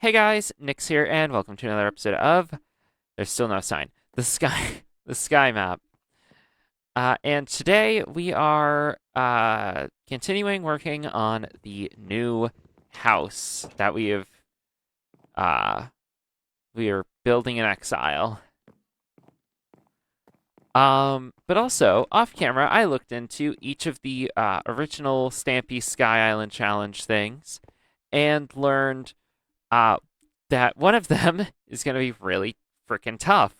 Hey guys, Nick's here, and welcome to another episode of There's Still No Sign, the Sky, the Sky Map. And today we are continuing working on the new house that uh, we are building in exile. But also off camera, I looked into each of the original Stampy Sky Island Challenge things and learned uh, that one of them is going to be really freaking tough.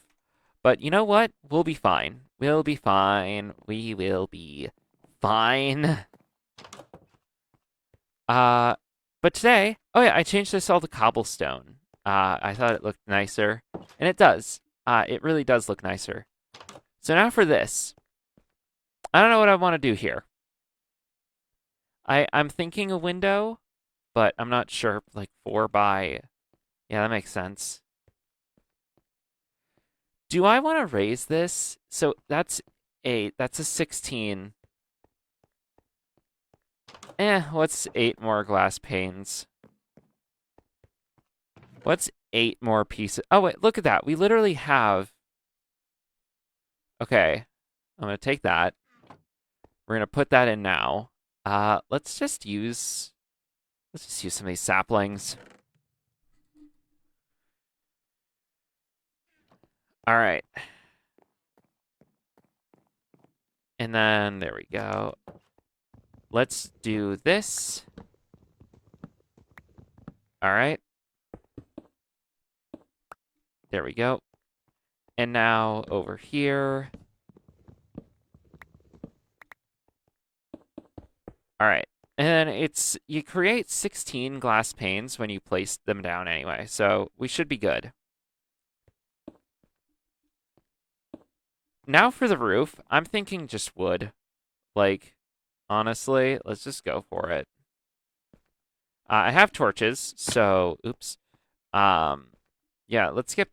But you know what? We'll be fine. We'll be fine. We will be fine. Uh, but today, oh yeah, I changed this all to cobblestone. I thought it looked nicer, and it does. It really does look nicer. So now for this. I don't know what I want to do here. I'm thinking a window, but I'm not sure. Like 4 by. Yeah, that makes sense. Do I want to raise this? So that's 8. That's a 16. What's 8 more glass panes? What's 8 more pieces? Oh, wait, look at that. We literally have. Okay, I'm going to take that. We're going to put that in now. Let's just use some of these saplings. All right. And then there we go. Let's do this. All right. There we go. And now over here. All right. And you create 16 glass panes when you place them down anyway. So we should be good. Now for the roof, I'm thinking just wood. Like, honestly, let's just go for it. I have torches, so oops. Yeah, let's get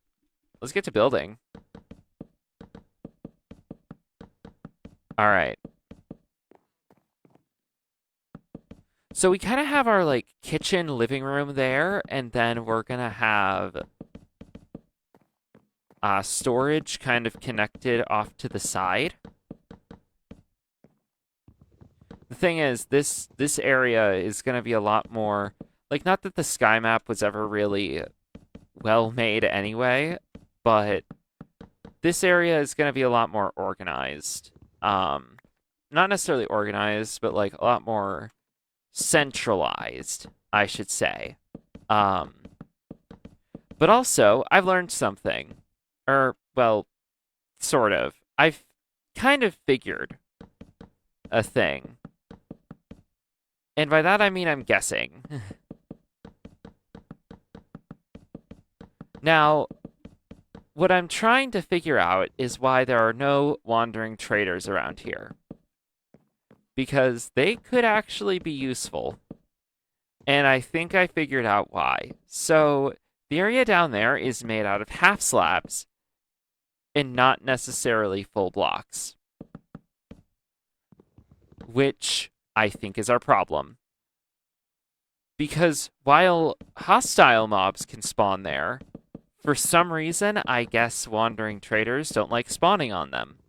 to building. All right. So we kind of have our like kitchen living room there, and then we're gonna have storage kind of connected off to the side. The thing is, this area is gonna be a lot more like, not that the sky map was ever really well made anyway, but this area is gonna be a lot more organized. Not necessarily organized, but like a lot more centralized, I should say. Um, but also, I've learned something. Well, sort of. I've kind of figured a thing. And by that I mean I'm guessing. Now, what I'm trying to figure out is why there are no wandering traders around here. Because they could actually be useful. And I think I figured out why. So, the area down there is made out of half slabs and not necessarily full blocks, which I think is our problem. Because while hostile mobs can spawn there, for some reason, I guess wandering traders don't like spawning on them.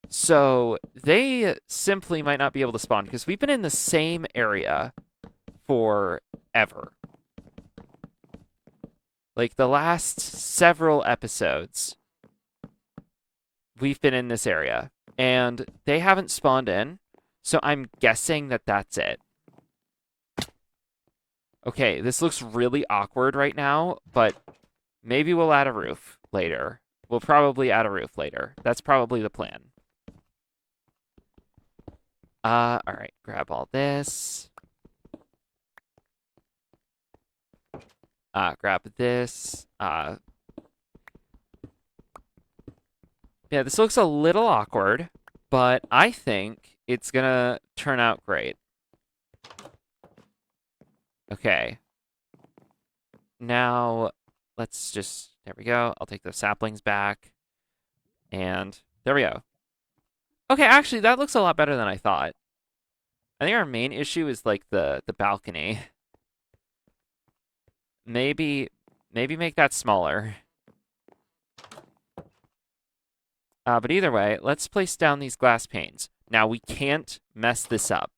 So they simply might not be able to spawn because we've been in the same area forever. Like the last several episodes, we've been in this area and they haven't spawned in. So I'm guessing that that's it. Okay, this looks really awkward right now, but maybe we'll add a roof later. We'll probably add a roof later. That's probably the plan. All right, grab all this. Grab this. Yeah, this looks a little awkward, but I think it's gonna turn out great. Okay. Now, there we go. I'll take those saplings back. And there we go. Okay, actually, that looks a lot better than I thought. I think our main issue is like the balcony. maybe make that smaller. But either way, let's place down these glass panes. Now, we can't mess this up.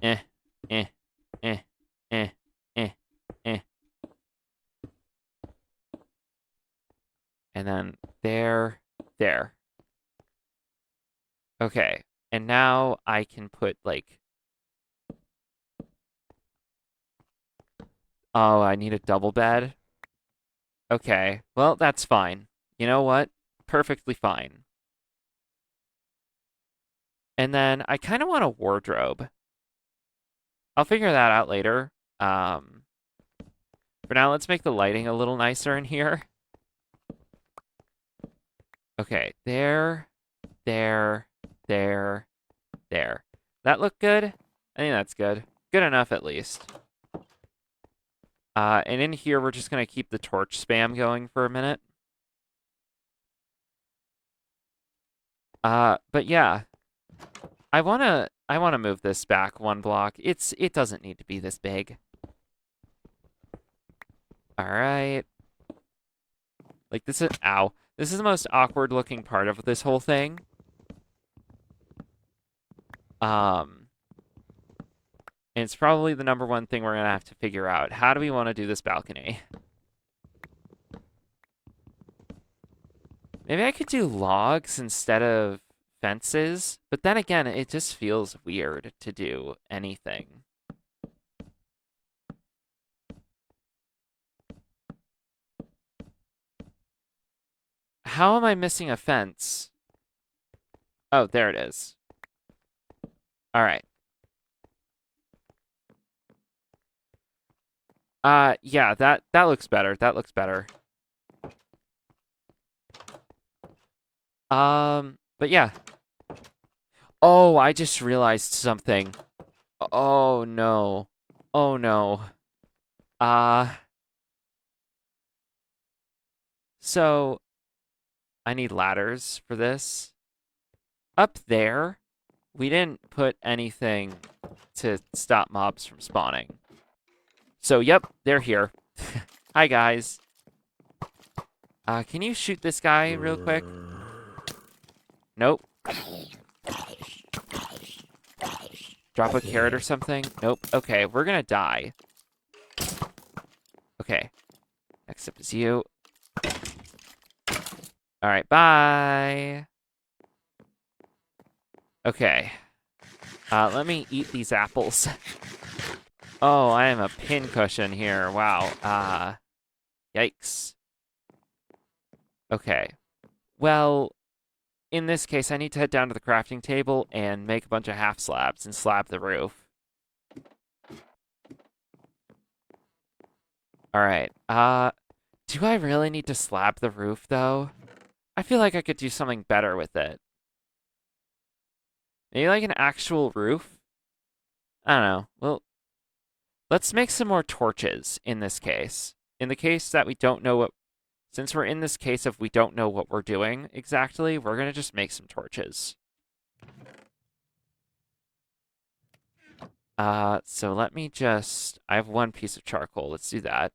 Eh, eh, eh, eh, eh, eh. And then there. Okay, and now I can put, like... Oh, I need a double bed? Okay, well, that's fine. You know what? Perfectly fine. And then I kind of want a wardrobe. I'll figure that out later. Um, for now, let's make the lighting a little nicer in here. Okay, there. There. That look good? I think that's good. Good enough, at least. And in here, we're just going to keep the torch spam going for a minute. But yeah, I wanna move this back one block. It doesn't need to be this big. All right. Like this is ow. This is the most awkward looking part of this whole thing. Um, and it's probably the number one thing we're gonna have to figure out. How do we want to do this balcony? Maybe I could do logs instead of fences, but then again, it just feels weird to do anything. How am I missing a fence? Oh, there it is. All right. Yeah, that looks better. That looks better. But yeah. Oh, I just realized something. Oh no. Oh no. Uh, so I need ladders for this. Up there, we didn't put anything to stop mobs from spawning. So, yep, they're here. Hi, guys. Can you shoot this guy real quick? Nope. Drop a carrot or something? Nope. Okay, we're gonna die. Okay. Next up is you. Alright, bye. Okay. Let me eat these apples. Oh, I am a pincushion here. Wow. Yikes. Okay. Well, in this case, I need to head down to the crafting table and make a bunch of half slabs and slab the roof. Alright. Do I really need to slab the roof, though? I feel like I could do something better with it. Maybe like an actual roof? I don't know. Well, let's make some more torches in this case. In the case that we don't know what... Since we're in this case of we don't know what we're doing exactly, we're going to just make some torches. So let me just... I have one piece of charcoal. Let's do that.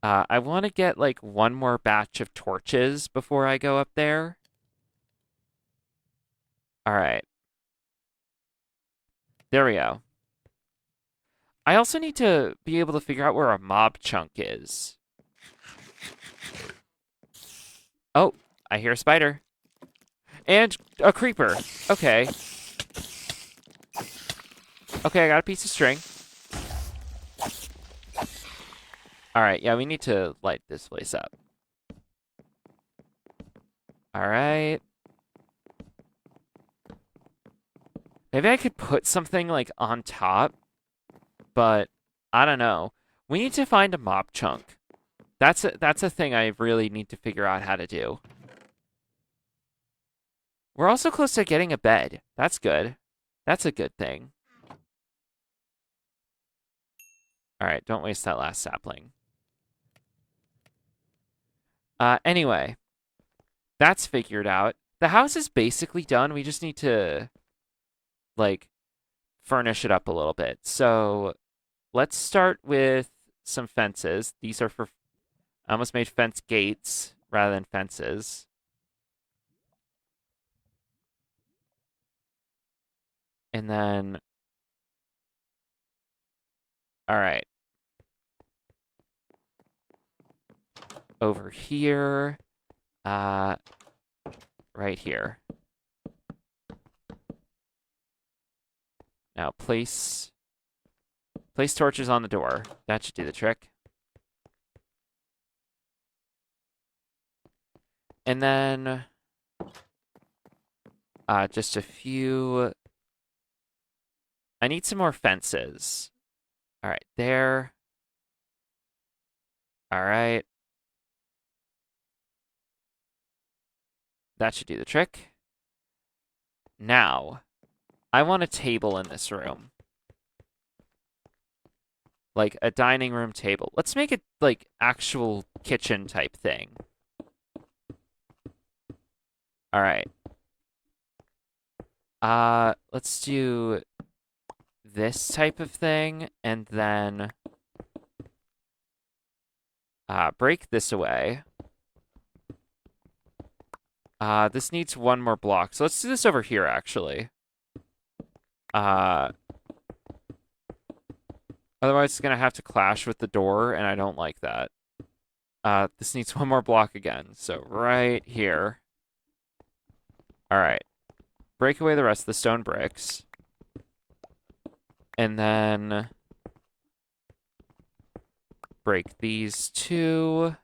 I want to get, like, one more batch of torches before I go up there. All right. There we go. I also need to be able to figure out where a mob chunk is. Oh, I hear a spider. And a creeper. Okay. Okay, I got a piece of string. All right, yeah, we need to light this place up. All right. Maybe I could put something, like, on top, but I don't know. We need to find a mob chunk. That's a thing I really need to figure out how to do. We're also close to getting a bed. That's good. That's a good thing. All right, don't waste that last sapling. Anyway, that's figured out. The house is basically done. We just need to like furnish it up a little bit. So let's start with some fences. These are for, I almost made fence gates rather than fences. And then, all right, over here, uh, right here. Now place torches on the door. That should do the trick. And then just a few. I need some more fences. All right, there. All right. That should do the trick. Now, I want a table in this room. Like a dining room table. Let's make it like actual kitchen type thing. All right. Let's do this type of thing and then break this away. This needs one more block. So let's do this over here actually. Otherwise it's gonna have to clash with the door, and I don't like that. This needs one more block again. So right here. All right. Break away the rest of the stone bricks. And then break these two.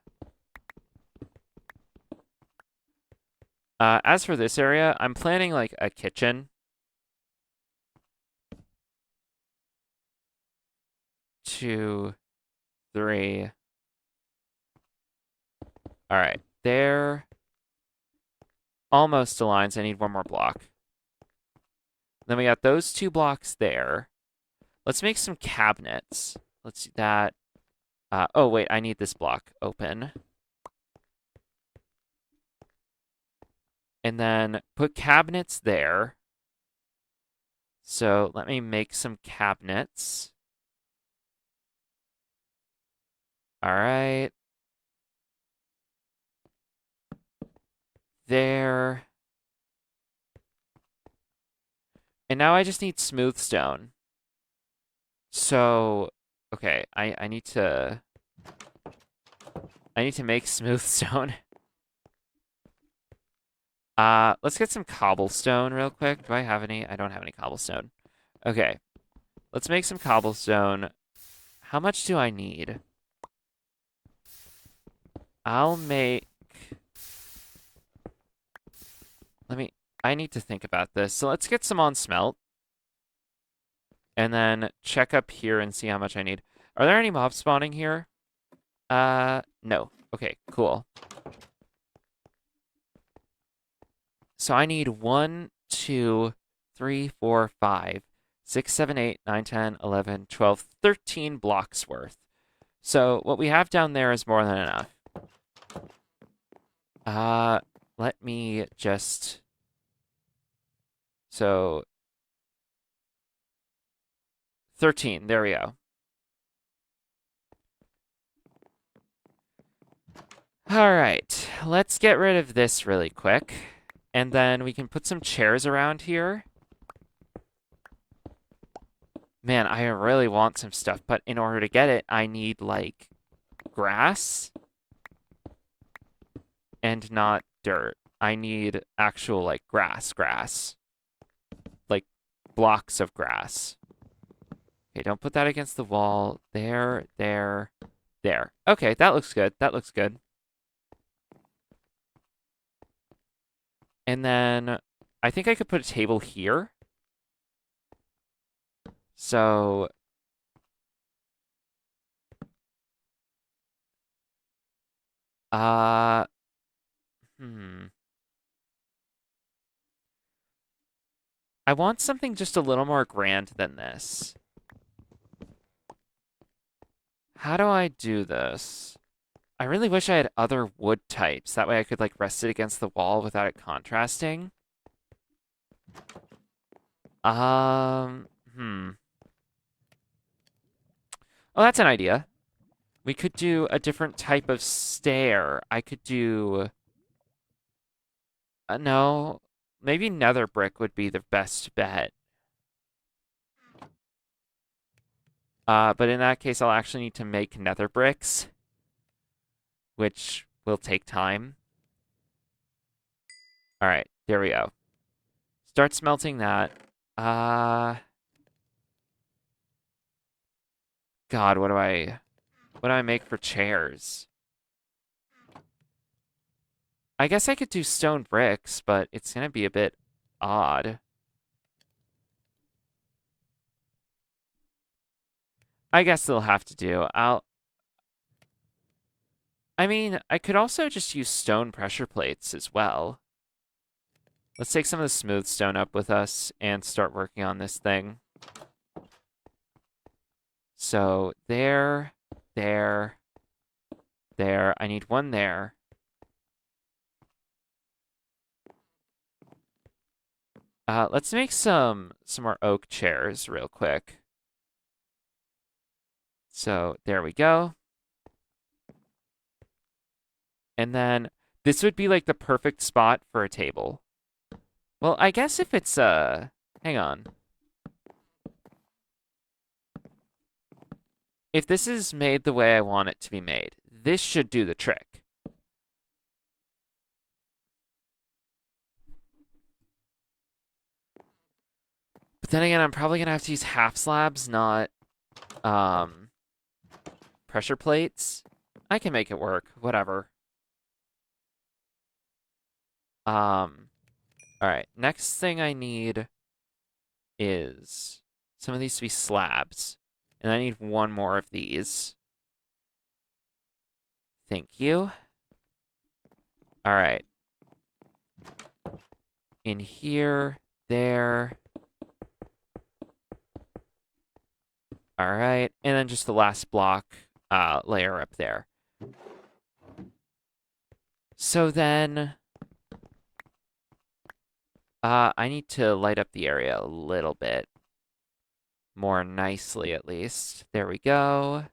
As for this area, I'm planning like a kitchen. 2, 3. All right, there. Almost aligns. I need one more block. Then we got those 2 blocks there. Let's make some cabinets. Let's do that. Oh, wait, I need this block open. And then put cabinets there. So let me make some cabinets. All right. There. And now I just need smooth stone. So, okay, I need to make smooth stone. Let's get some cobblestone real quick. Do I have any? I don't have any cobblestone. Okay. Let's make some cobblestone. How much do I need? I'll make I need to think about this. So let's get some on smelt. And then check up here and see how much I need. Are there any mobs spawning here? No. Okay, cool. So I need 1, 2, 3, 4, 5, 6, 7, 8, 9, 10, 11, 12, 13 blocks worth. So what we have down there is more than enough. Let me just... So 13, there we go. All right, let's get rid of this really quick. And then we can put some chairs around here. Man, I really want some stuff, but in order to get it, I need, like, grass and not dirt. I need actual, like, grass. Like, blocks of grass. Okay, don't put that against the wall. There. Okay, that looks good. And then I think I could put a table here. So I want something just a little more grand than this. How do I do this? I really wish I had other wood types. That way I could like rest it against the wall without it contrasting. Hmm. Oh, that's an idea. We could do a different type of stair. I could do no, maybe nether brick would be the best bet. But in that case, I'll actually need to make nether bricks, which will take time. All right, there we go. Start smelting that. Uh, God, what do I make for chairs? I guess I could do stone bricks, but it's gonna be a bit odd. I guess they'll have to do. I mean, I could also just use stone pressure plates as well. Let's take some of the smooth stone up with us and start working on this thing. So there, there, there. I need one there. Let's make some more oak chairs real quick. So there we go. And then this would be like the perfect spot for a table. Well, I guess if it's hang on. If this is made the way I want it to be made, this should do the trick. But then again, I'm probably gonna have to use half slabs, not um pressure plates. I can make it work, whatever. All right. Next thing I need is some of these to be slabs. And I need one more of these. Thank you. All right. In here, there. All right. And then just the last block layer up there. So then I need to light up the area a little bit more nicely, at least. There we go.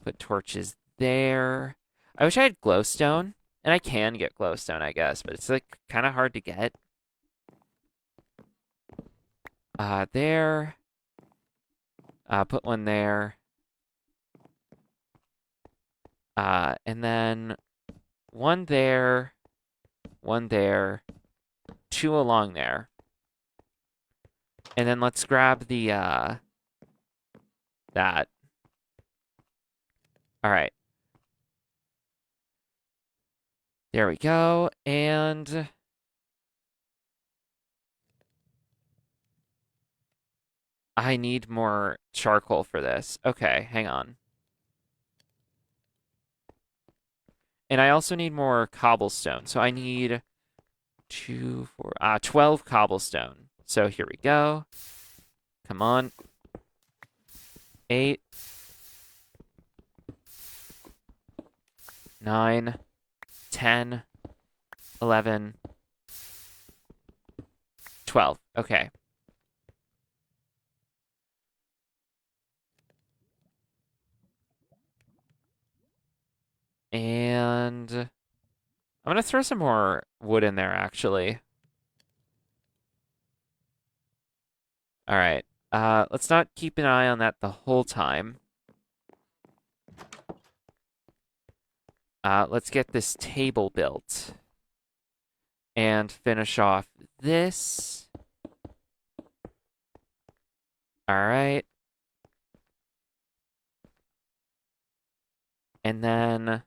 Put torches there. I wish I had glowstone, and I can get glowstone, I guess, but it's like kind of hard to get. There. Put one there. And then one there, two along there. And then let's grab the that. All right. There we go. And I need more charcoal for this. Okay, hang on. And I also need more cobblestone. So I need 12 cobblestone. So here we go. Come on. 8, 9, 10, 11, 12. Okay. And I'm going to throw some more wood in there, actually. All right. Let's not keep an eye on that the whole time. Let's get this table built and finish off this. All right. And then,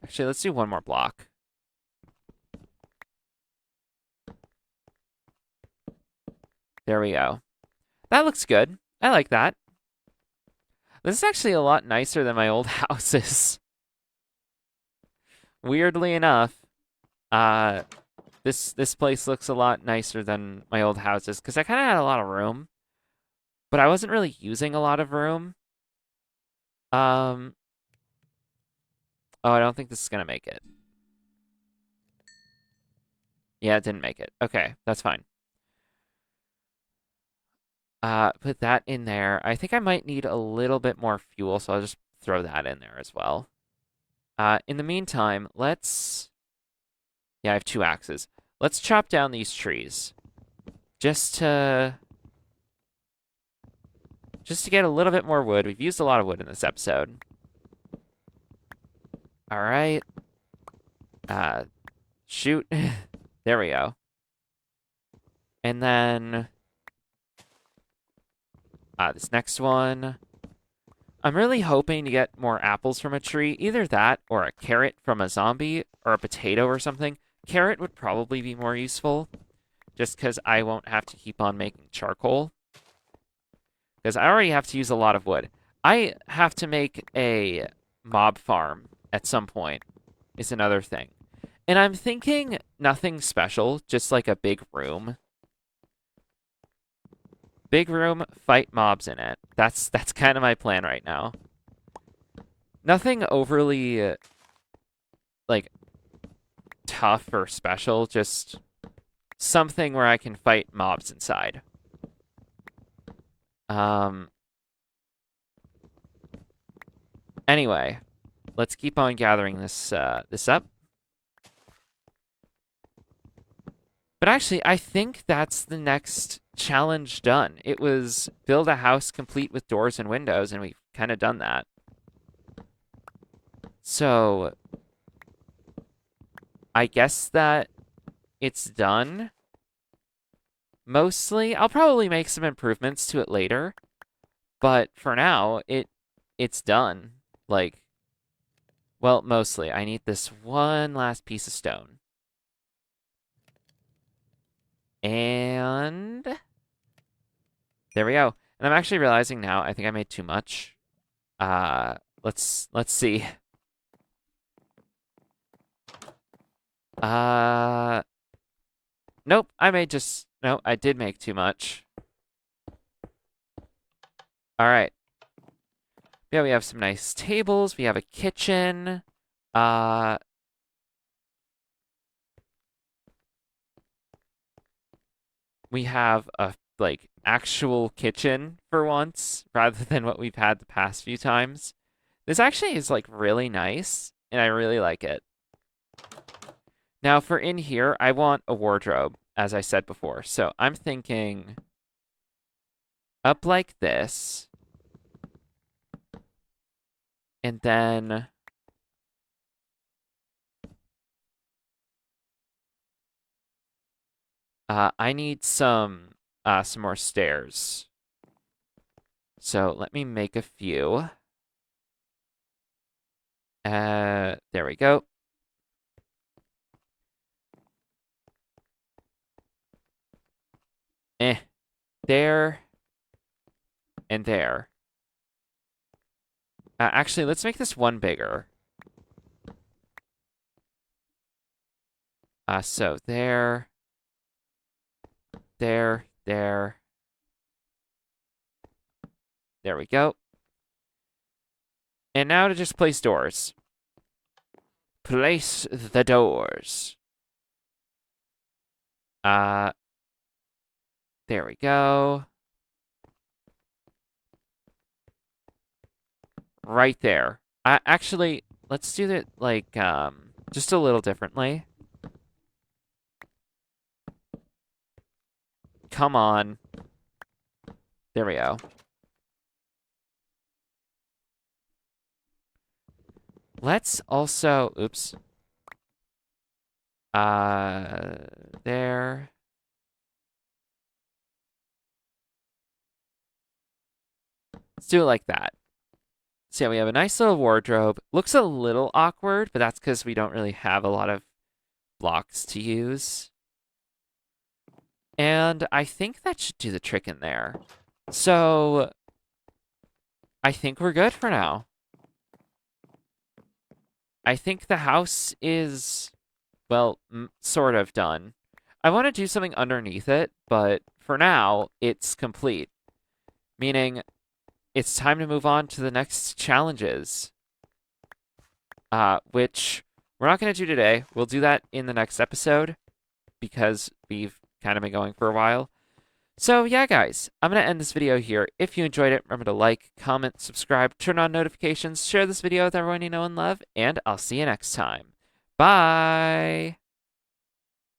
actually, let's do one more block. There we go. That looks good. I like that. This is actually a lot nicer than my old houses. Weirdly enough, uh, this place looks a lot nicer than my old houses because I kind of had a lot of room, but I wasn't really using a lot of room. Um, oh, I don't think this is gonna make it. Yeah, it didn't make it. Okay, that's fine. Put that in there. I think I might need a little bit more fuel, so I'll just throw that in there as well. In the meantime, let's... Yeah, I have 2 axes. Let's chop down these trees. Just to... Just to get a little bit more wood. We've used a lot of wood in this episode. All right. Shoot. There we go. And then... this next one... I'm really hoping to get more apples from a tree. Either that, or a carrot from a zombie, or a potato or something. Carrot would probably be more useful, just because I won't have to keep on making charcoal. Because I already have to use a lot of wood. I have to make a mob farm at some point, is another thing. And I'm thinking nothing special, just like a big room. Big room, fight mobs in it. That's kind of my plan right now. Nothing overly, like, tough or special, just something where I can fight mobs inside. Anyway, let's keep on gathering this up. But actually, I think that's the next challenge done. It was build a house complete with doors and windows, and we've kind of done that. So, I guess that it's done. Mostly, I'll probably make some improvements to it later, but for now, it's done. Like, well, mostly. I need this one last piece of stone. And there we go. And I'm actually realizing now, I think I made too much. Let's see. Nope, no, I did make too much. All right. Yeah, we have some nice tables. We have a kitchen. We have a like actual kitchen for once rather than what we've had the past few times. This actually is like really nice and I really like it. Now for in here, I want a wardrobe, as I said before. So I'm thinking up like this. And then I need some more stairs. So let me make a few. There we go. There and there. Actually, let's make this one bigger. So there, there. There we go. And now to just place doors. Place the doors. There we go. Right there. Actually, let's do it like just a little differently. Come on. There we go. Let's also, oops. There. Let's do it like that. So yeah, we have a nice little wardrobe. Looks a little awkward, but that's because we don't really have a lot of blocks to use. And I think that should do the trick in there. So I think we're good for now. I think the house is, well, sort of done. I want to do something underneath it, but for now, it's complete. Meaning, it's time to move on to the next challenges. Which we're not going to do today. We'll do that in the next episode, because we've kind of been going for a while. So yeah, guys, I'm going to end this video here. If you enjoyed it, remember to like, comment, subscribe, turn on notifications, share this video with everyone you know and love, and I'll see you next time. Bye!